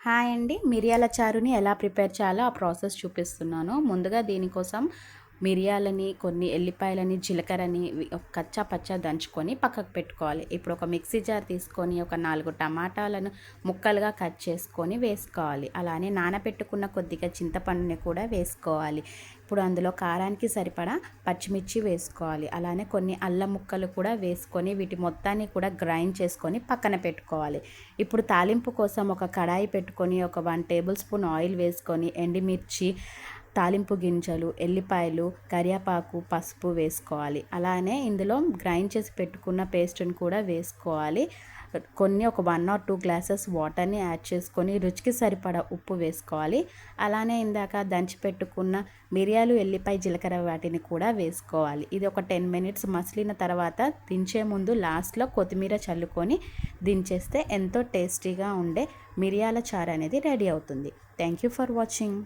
Hi అండి. మిరియాల చారుని ఎలా ప్రిపేర్ చేయాలో ఆ ప్రాసెస్ చూపిస్తున్నాను. ముందుగా దీనికోసం మిరియాలని, కొన్ని ఎల్లిపాయలని, జీలకర్రని కచ్చా పచ్చా దంచుకొని పక్కకు పెట్టుకోవాలి. ఇప్పుడు ఒక మిక్సీ జార్ తీసుకొని ఒక 4 టమాటాలను ముక్కలుగా కట్ చేసుకొని వేసుకోవాలి. అలానే నానబెట్టుకున్న కొద్దిగా చింతపండుని కూడా వేసుకోవాలి. ఇప్పుడు అందులో కారానికి సరిపడా పచ్చిమిర్చి వేసుకోవాలి. అలానే కొన్ని అల్లం ముక్కలు కూడా వేసుకొని వీటి మొత్తాన్ని కూడా గ్రైండ్ చేసుకొని పక్కన పెట్టుకోవాలి. ఇప్పుడు తాలింపు కోసం ఒక కడాయి పెట్టుకొని ఒక 1 టేబుల్ స్పూన్ ఆయిల్ వేసుకొని ఎండుమిర్చి, తాలింపు గింజలు, ఎల్లిపాయలు, కరివేపాకు, పసుపు వేసుకోవాలి. అలానే ఇందులో గ్రైండ్ చేసి పెట్టుకున్న పేస్ట్ని కూడా వేసుకోవాలి. కొన్ని ఒక 1 or 2 గ్లాసెస్ వాటర్ని యాడ్ చేసుకొని రుచికి సరిపడా ఉప్పు వేసుకోవాలి. అలానే ఇందాక దంచి పెట్టుకున్న మిరియాలు, ఎల్లిపాయ, జీలకర్ర వాటిని కూడా వేసుకోవాలి. ఇది ఒక 10 మినిట్స్ మసిలిన తర్వాత దించే ముందు లాస్ట్లో కొత్తిమీర చల్లుకొని దించేస్తే ఎంతో టేస్టీగా ఉండే మిరియాల చారు అనేది రెడీ అవుతుంది. Thank you for watching.